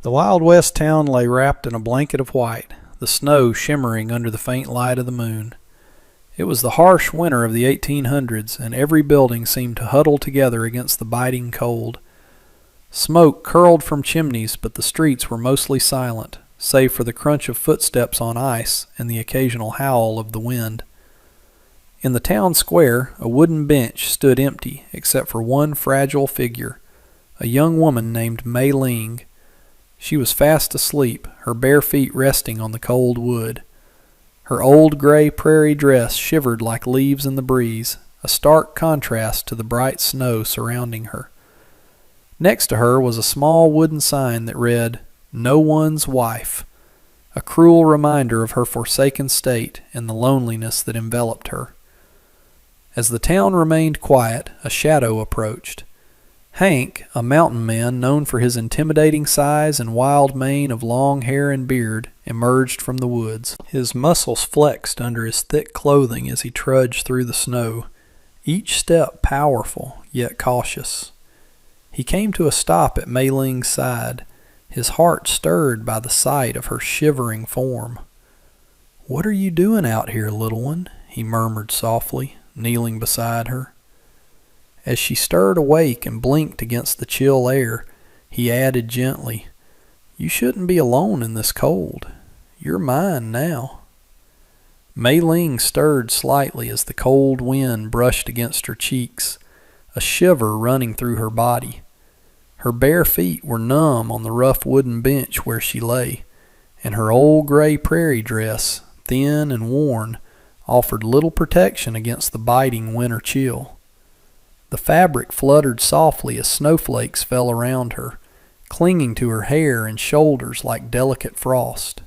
The Wild West town lay wrapped in a blanket of white, the snow shimmering under the faint light of the moon. It was the harsh winter of the 1800s, and every building seemed to huddle together against the biting cold. Smoke curled from chimneys, but the streets were mostly silent, save for the crunch of footsteps on ice and the occasional howl of the wind. In the town square, a wooden bench stood empty except for one fragile figure, a young woman named Mei Ling. She was fast asleep, her bare feet resting on the cold wood. Her old gray prairie dress shivered like leaves in the breeze, a stark contrast to the bright snow surrounding her. Next to her was a small wooden sign that read, "No One's Wife," a cruel reminder of her forsaken state and the loneliness that enveloped her. As the town remained quiet, a shadow approached. Hank, a mountain man known for his intimidating size and wild mane of long hair and beard, emerged from the woods. His muscles flexed under his thick clothing as he trudged through the snow, each step powerful yet cautious. He came to a stop at Mei Ling's side, his heart stirred by the sight of her shivering form. "What are you doing out here, little one?" he murmured softly, kneeling beside her. As she stirred awake and blinked against the chill air, he added gently, "You shouldn't be alone in this cold. You're mine now." Mei Ling stirred slightly as the cold wind brushed against her cheeks, a shiver running through her body. Her bare feet were numb on the rough wooden bench where she lay, and her old gray prairie dress, thin and worn, offered little protection against the biting winter chill. The fabric fluttered softly as snowflakes fell around her, clinging to her hair and shoulders like delicate frost.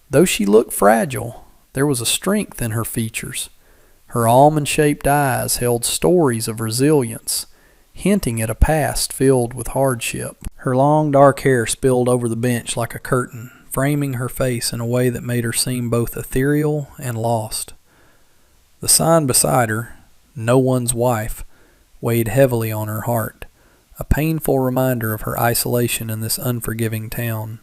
Though she looked fragile, there was a strength in her features. Her almond-shaped eyes held stories of resilience, hinting at a past filled with hardship. Her long dark hair spilled over the bench like a curtain, framing her face in a way that made her seem both ethereal and lost. The sign beside her, "No One's Wife," weighed heavily on her heart, a painful reminder of her isolation in this unforgiving town.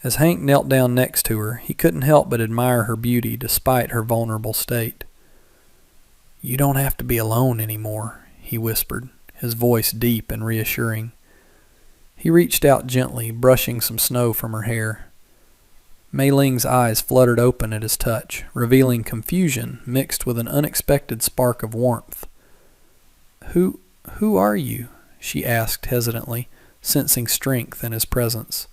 As Hank knelt down next to her, he couldn't help but admire her beauty despite her vulnerable state. "You don't have to be alone anymore," he whispered, his voice deep and reassuring. He reached out gently, brushing some snow from her hair. Mei Ling's eyes fluttered open at his touch, revealing confusion mixed with an unexpected spark of warmth. Who are you?" she asked hesitantly, sensing strength in his presence.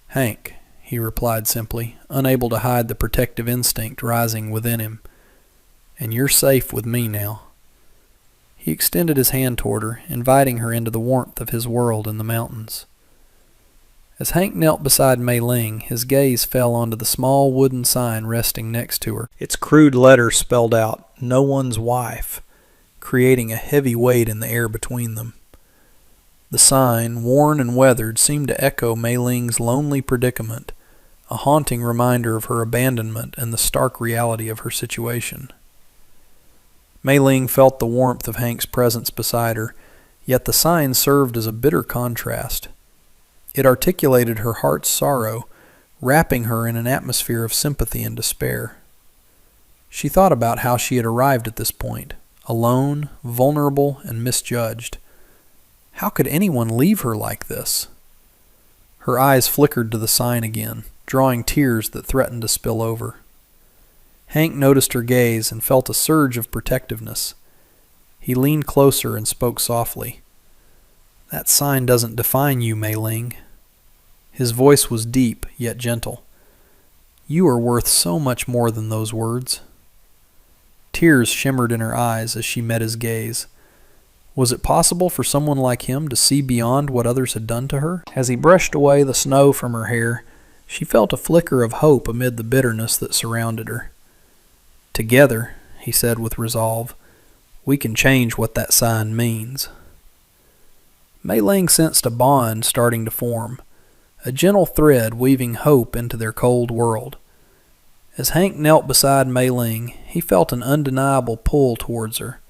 "Hank," he replied simply, unable to hide the protective instinct rising within him. "And you're safe with me now." He extended his hand toward her, inviting her into the warmth of his world in the mountains. As Hank knelt beside Mei Ling, his gaze fell onto the small wooden sign resting next to her. Its crude letters spelled out, "No One's Wife," creating a heavy weight in the air between them. The sign, worn and weathered, seemed to echo Mei Ling's lonely predicament, a haunting reminder of her abandonment and the stark reality of her situation. Mei Ling felt the warmth of Hank's presence beside her, yet the sign served as a bitter contrast. It articulated her heart's sorrow, wrapping her in an atmosphere of sympathy and despair. She thought about how she had arrived at this point, alone, vulnerable, and misjudged. How could anyone leave her like this? Her eyes flickered to the sign again, drawing tears that threatened to spill over. Hank noticed her gaze and felt a surge of protectiveness. He leaned closer and spoke softly. "That sign doesn't define you, Mei Ling." His voice was deep yet gentle. "You are worth so much more than those words." Tears shimmered in her eyes as she met his gaze. Was it possible for someone like him to see beyond what others had done to her? As he brushed away the snow from her hair, she felt a flicker of hope amid the bitterness that surrounded her. "Together," he said with resolve, "we can change what that sign means." Mei Ling sensed a bond starting to form, a gentle thread weaving hope into their cold world. As Hank knelt beside Mei Ling, he felt an undeniable pull towards her.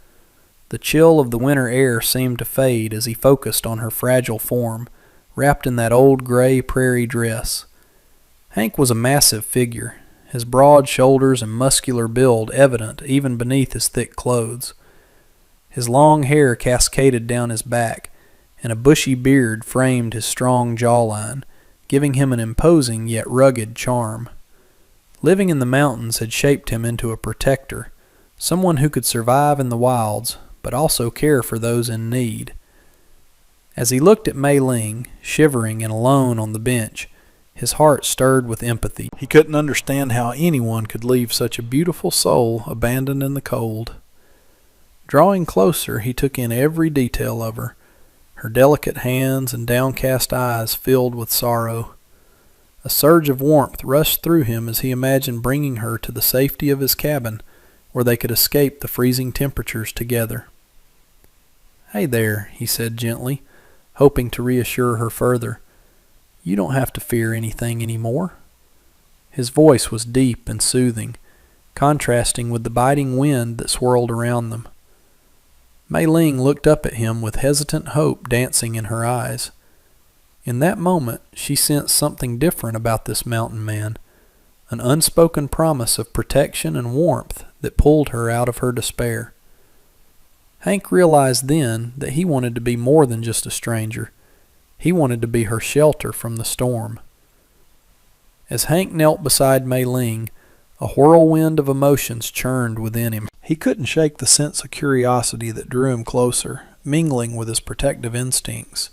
The chill of the winter air seemed to fade as he focused on her fragile form, wrapped in that old gray prairie dress. Hank was a massive figure, his broad shoulders and muscular build evident even beneath his thick clothes. His long hair cascaded down his back, and a bushy beard framed his strong jawline, giving him an imposing yet rugged charm. Living in the mountains had shaped him into a protector, someone who could survive in the wilds, but also care for those in need. As he looked at Mei Ling, shivering and alone on the bench, his heart stirred with empathy. He couldn't understand how anyone could leave such a beautiful soul abandoned in the cold. Drawing closer, he took in every detail of her, her delicate hands and downcast eyes filled with sorrow. A surge of warmth rushed through him as he imagined bringing her to the safety of his cabin, where they could escape the freezing temperatures together. "Hey there," he said gently, hoping to reassure her further. "You don't have to fear anything anymore." His voice was deep and soothing, contrasting with the biting wind that swirled around them. Mei Ling looked up at him with hesitant hope dancing in her eyes. In that moment, she sensed something different about this mountain man, an unspoken promise of protection and warmth that pulled her out of her despair. Hank realized then that he wanted to be more than just a stranger. He wanted to be her shelter from the storm. As Hank knelt beside Mei Ling, a whirlwind of emotions churned within him. He couldn't shake the sense of curiosity that drew him closer, mingling with his protective instincts.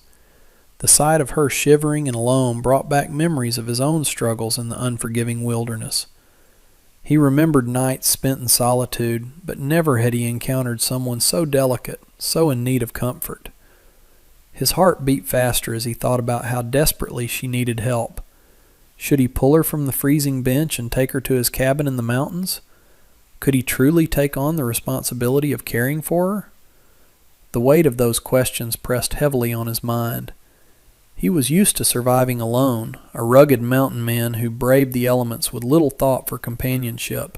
The sight of her shivering and alone brought back memories of his own struggles in the unforgiving wilderness. He remembered nights spent in solitude, but never had he encountered someone so delicate, so in need of comfort. His heart beat faster as he thought about how desperately she needed help. Should he pull her from the freezing bench and take her to his cabin in the mountains? Could he truly take on the responsibility of caring for her? The weight of those questions pressed heavily on his mind. He was used to surviving alone, a rugged mountain man who braved the elements with little thought for companionship.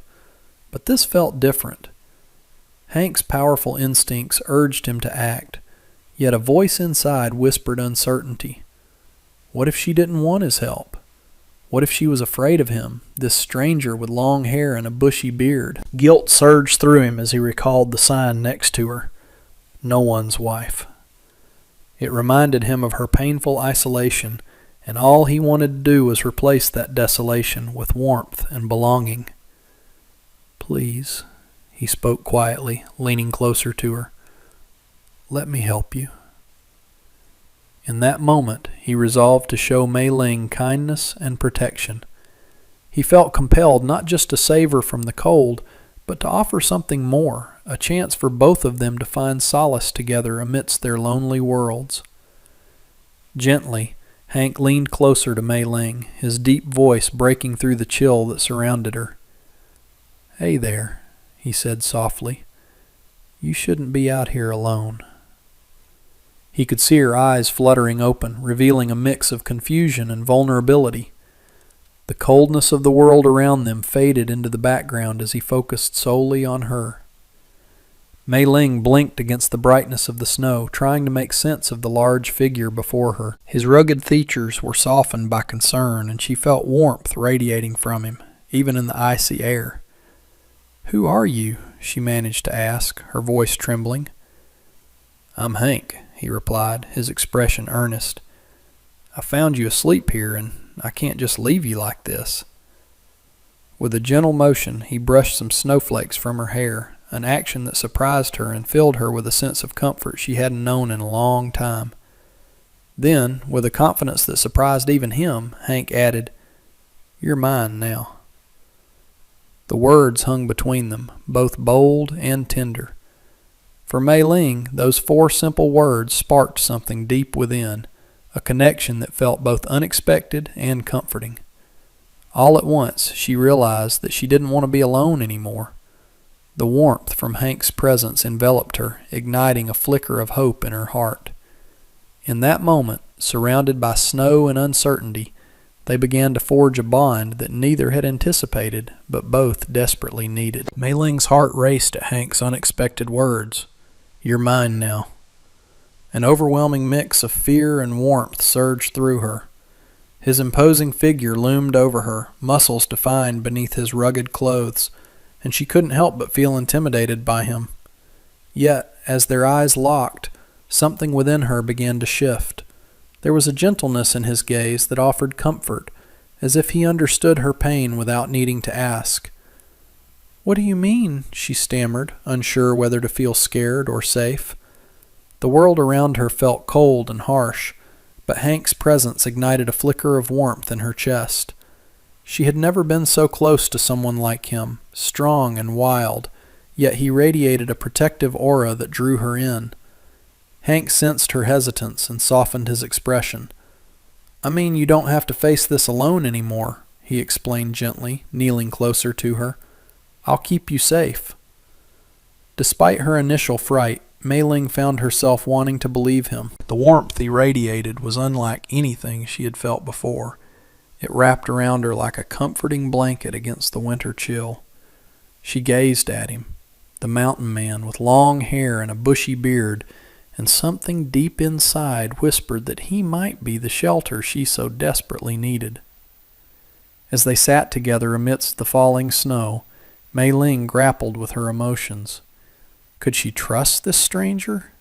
But this felt different. Hank's powerful instincts urged him to act, yet a voice inside whispered uncertainty. What if she didn't want his help? What if she was afraid of him, this stranger with long hair and a bushy beard? Guilt surged through him as he recalled the sign next to her, "No one's wife." It reminded him of her painful isolation, and all he wanted to do was replace that desolation with warmth and belonging. "Please," he spoke quietly, leaning closer to her. "Let me help you." In that moment, he resolved to show Mei Ling kindness and protection. He felt compelled not just to save her from the cold, but to offer something more, a chance for both of them to find solace together amidst their lonely worlds. Gently, Hank leaned closer to Mei Ling, his deep voice breaking through the chill that surrounded her. "Hey there," he said softly. "You shouldn't be out here alone." He could see her eyes fluttering open, revealing a mix of confusion and vulnerability. The coldness of the world around them faded into the background as he focused solely on her. Mei Ling blinked against the brightness of the snow, trying to make sense of the large figure before her. His rugged features were softened by concern, and she felt warmth radiating from him, even in the icy air. "Who are you?" she managed to ask, her voice trembling. "I'm Hank," he replied, his expression earnest. "I found you asleep here, and I can't just leave you like this." With a gentle motion, he brushed some snowflakes from her hair, an action that surprised her and filled her with a sense of comfort she hadn't known in a long time. Then, with a confidence that surprised even him, Hank added, "You're mine now." The words hung between them, both bold and tender. For Mei Ling, those 4 simple words sparked something deep within, a connection that felt both unexpected and comforting. All at once, she realized that she didn't want to be alone anymore. The warmth from Hank's presence enveloped her, igniting a flicker of hope in her heart. In that moment, surrounded by snow and uncertainty, they began to forge a bond that neither had anticipated, but both desperately needed. Mei Ling's heart raced at Hank's unexpected words. "You're mine now." An overwhelming mix of fear and warmth surged through her. His imposing figure loomed over her, muscles defined beneath his rugged clothes, and she couldn't help but feel intimidated by him. Yet, as their eyes locked, something within her began to shift. There was a gentleness in his gaze that offered comfort, as if he understood her pain without needing to ask. "What do you mean?" she stammered, unsure whether to feel scared or safe. The world around her felt cold and harsh, but Hank's presence ignited a flicker of warmth in her chest. She had never been so close to someone like him, strong and wild, yet he radiated a protective aura that drew her in. Hank sensed her hesitance and softened his expression. "I mean, you don't have to face this alone anymore," he explained gently, kneeling closer to her. "I'll keep you safe." Despite her initial fright, Mei Ling found herself wanting to believe him. The warmth he radiated was unlike anything she had felt before. It wrapped around her like a comforting blanket against the winter chill. She gazed at him, the mountain man with long hair and a bushy beard, and something deep inside whispered that he might be the shelter she so desperately needed. As they sat together amidst the falling snow, Mei Ling grappled with her emotions. Could she trust this stranger?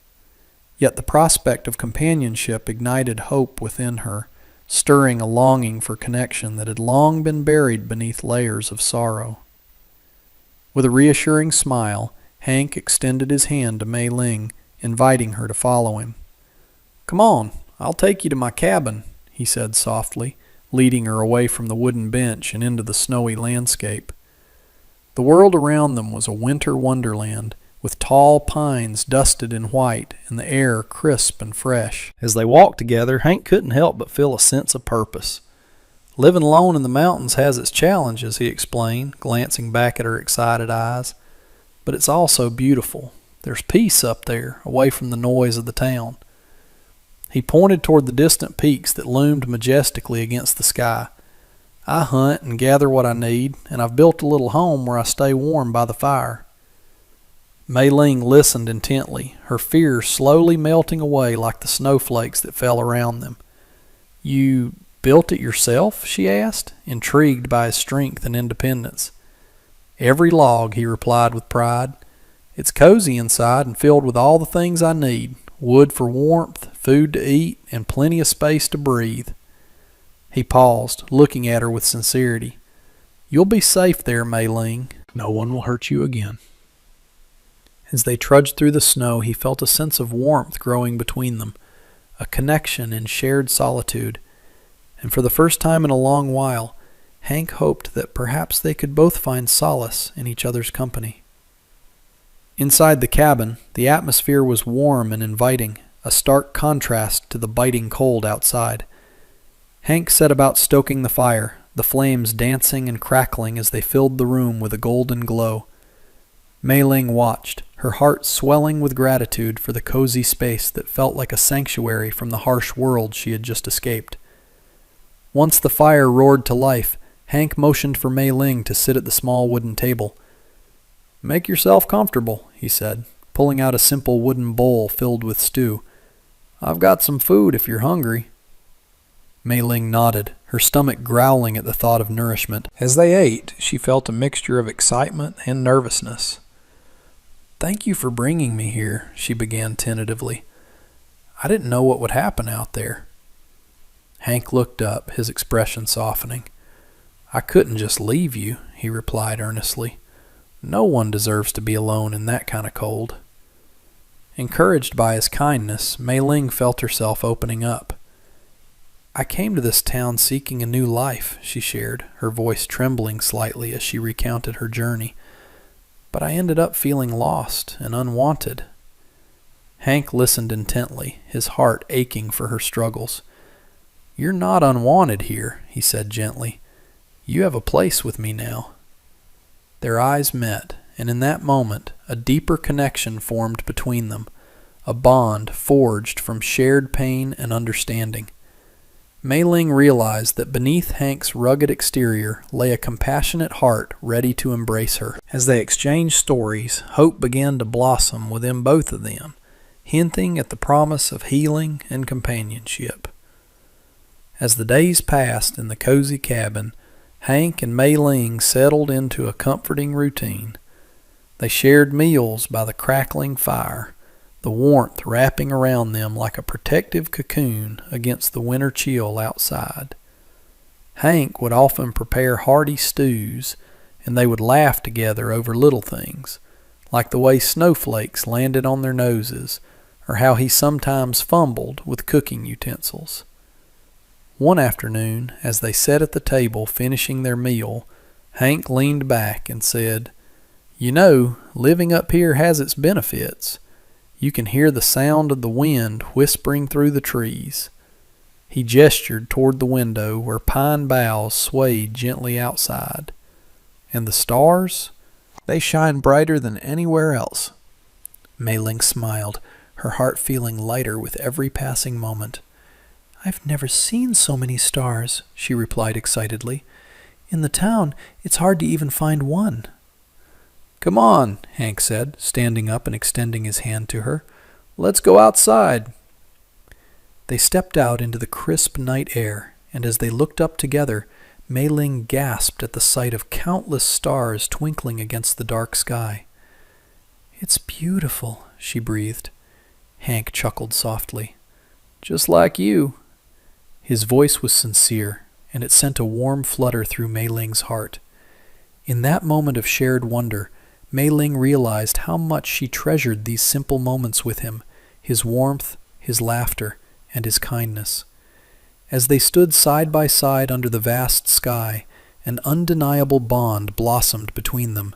Yet the prospect of companionship ignited hope within her, stirring a longing for connection that had long been buried beneath layers of sorrow. With a reassuring smile, Hank extended his hand to Mei Ling, inviting her to follow him. "Come on, I'll take you to my cabin," he said softly, leading her away from the wooden bench and into the snowy landscape. The world around them was a winter wonderland, with tall pines dusted in white and the air crisp and fresh. As they walked together, Hank couldn't help but feel a sense of purpose. "Living alone in the mountains has its challenges," he explained, glancing back at her excited eyes. "But it's also beautiful. There's peace up there, away from the noise of the town." He pointed toward the distant peaks that loomed majestically against the sky. "I hunt and gather what I need, and I've built a little home where I stay warm by the fire." Mei Ling listened intently, her fears slowly melting away like the snowflakes that fell around them. "You built it yourself?" she asked, intrigued by his strength and independence. "Every log," he replied with pride. "It's cozy inside and filled with all the things I need, wood for warmth, food to eat, and plenty of space to breathe." He paused, looking at her with sincerity. "You'll be safe there, Mei Ling. No one will hurt you again." As they trudged through the snow, he felt a sense of warmth growing between them, a connection in shared solitude, and for the first time in a long while, Hank hoped that perhaps they could both find solace in each other's company. Inside the cabin, the atmosphere was warm and inviting, a stark contrast to the biting cold outside. Hank set about stoking the fire, the flames dancing and crackling as they filled the room with a golden glow. Mei Ling watched, her heart swelling with gratitude for the cozy space that felt like a sanctuary from the harsh world she had just escaped. Once the fire roared to life, Hank motioned for Mei Ling to sit at the small wooden table. "Make yourself comfortable," he said, pulling out a simple wooden bowl filled with stew. "I've got some food if you're hungry." Mei Ling nodded, her stomach growling at the thought of nourishment. As they ate, she felt a mixture of excitement and nervousness. "Thank you for bringing me here," she began tentatively. "I didn't know what would happen out there." Hank looked up, his expression softening. "I couldn't just leave you," he replied earnestly. "No one deserves to be alone in that kind of cold." Encouraged by his kindness, Mei Ling felt herself opening up. "I came to this town seeking a new life," she shared, her voice trembling slightly as she recounted her journey. "But I ended up feeling lost and unwanted." Hank listened intently, his heart aching for her struggles. "You're not unwanted here," he said gently. "You have a place with me now." Their eyes met, and in that moment a deeper connection formed between them, a bond forged from shared pain and understanding. Mei Ling realized that beneath Hank's rugged exterior lay a compassionate heart ready to embrace her. As they exchanged stories, hope began to blossom within both of them, hinting at the promise of healing and companionship. As the days passed in the cozy cabin, Hank and Mei Ling settled into a comforting routine. They shared meals by the crackling fire, the warmth wrapping around them like a protective cocoon against the winter chill outside. Hank would often prepare hearty stews, and they would laugh together over little things, like the way snowflakes landed on their noses, or how he sometimes fumbled with cooking utensils. One afternoon, as they sat at the table finishing their meal, Hank leaned back and said, "You know, living up here has its benefits. You can hear the sound of the wind whispering through the trees." He gestured toward the window where pine boughs swayed gently outside. "And the stars? They shine brighter than anywhere else." Mei Ling smiled, her heart feeling lighter with every passing moment. "I've never seen so many stars," she replied excitedly. "In the town, it's hard to even find one." "Come on," Hank said, standing up and extending his hand to her. "Let's go outside." They stepped out into the crisp night air, and as they looked up together, Mei Ling gasped at the sight of countless stars twinkling against the dark sky. "It's beautiful," she breathed. Hank chuckled softly. "Just like you." His voice was sincere, and it sent a warm flutter through Mei Ling's heart. In that moment of shared wonder, Mei Ling realized how much she treasured these simple moments with him, his warmth, his laughter, and his kindness. As they stood side by side under the vast sky, an undeniable bond blossomed between them,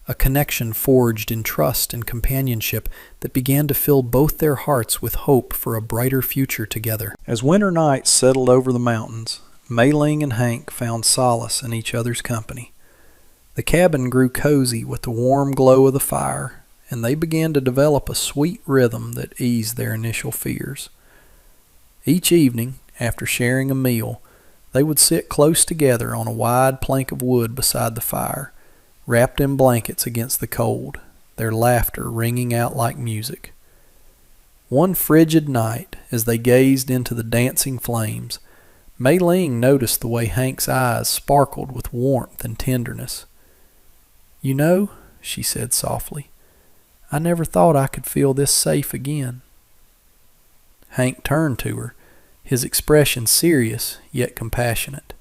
a connection forged in trust and companionship that began to fill both their hearts with hope for a brighter future together. As winter nights settled over the mountains, Mei Ling and Hank found solace in each other's company. The cabin grew cozy with the warm glow of the fire, and they began to develop a sweet rhythm that eased their initial fears. Each evening, after sharing a meal, they would sit close together on a wide plank of wood beside the fire, wrapped in blankets against the cold, their laughter ringing out like music. One frigid night, as they gazed into the dancing flames, Mei Ling noticed the way Hank's eyes sparkled with warmth and tenderness. "You know," she said softly, "I never thought I could feel this safe again." Hank turned to her, his expression serious yet compassionate.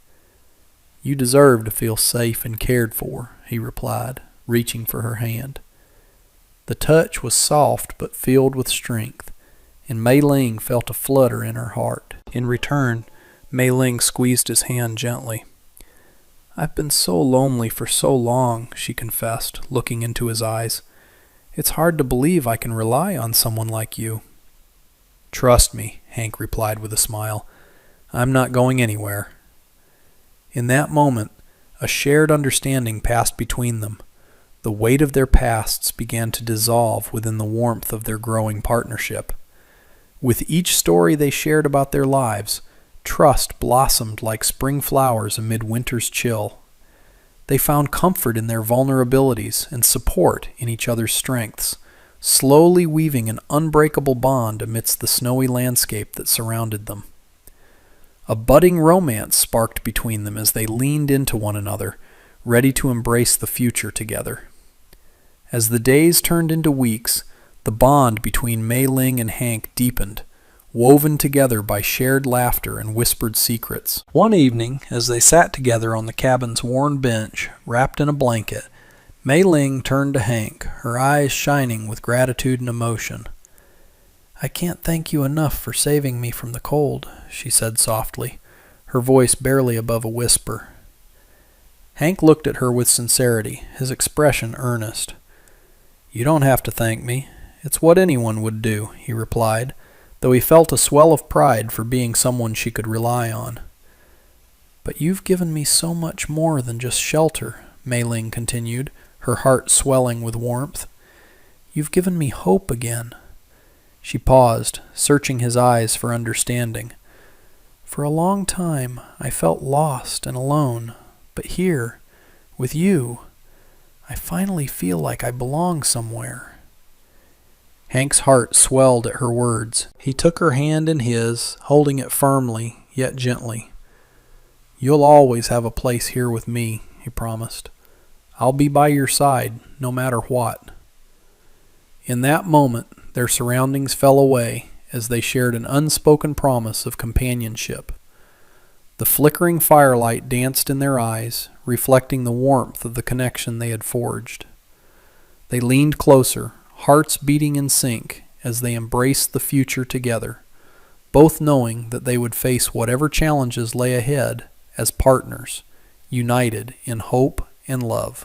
"You deserve to feel safe and cared for," he replied, reaching for her hand. The touch was soft but filled with strength, and Mei Ling felt a flutter in her heart. In return, Mei Ling squeezed his hand gently. "I've been so lonely for so long," she confessed, looking into his eyes. "It's hard to believe I can rely on someone like you." "Trust me," Hank replied with a smile. "I'm not going anywhere." In that moment, a shared understanding passed between them. The weight of their pasts began to dissolve within the warmth of their growing partnership. With each story they shared about their lives, trust blossomed like spring flowers amid winter's chill. They found comfort in their vulnerabilities and support in each other's strengths, slowly weaving an unbreakable bond amidst the snowy landscape that surrounded them. A budding romance sparked between them as they leaned into one another, ready to embrace the future together. As the days turned into weeks, the bond between Mei Ling and Hank deepened, woven together by shared laughter and whispered secrets. One evening, as they sat together on the cabin's worn bench, wrapped in a blanket, Mei Ling turned to Hank, her eyes shining with gratitude and emotion. "I can't thank you enough for saving me from the cold," she said softly, her voice barely above a whisper. Hank looked at her with sincerity, his expression earnest. "You don't have to thank me. It's what anyone would do," he replied, though he felt a swell of pride for being someone she could rely on. "But you've given me so much more than just shelter," Mei Ling continued, her heart swelling with warmth. "You've given me hope again." She paused, searching his eyes for understanding. "For a long time, I felt lost and alone, but here, with you, I finally feel like I belong somewhere." Hank's heart swelled at her words. He took her hand in his, holding it firmly, yet gently. "You'll always have a place here with me," he promised. "I'll be by your side, no matter what." In that moment, their surroundings fell away as they shared an unspoken promise of companionship. The flickering firelight danced in their eyes, reflecting the warmth of the connection they had forged. They leaned closer, hearts beating in sync as they embraced the future together, both knowing that they would face whatever challenges lay ahead as partners, united in hope and love.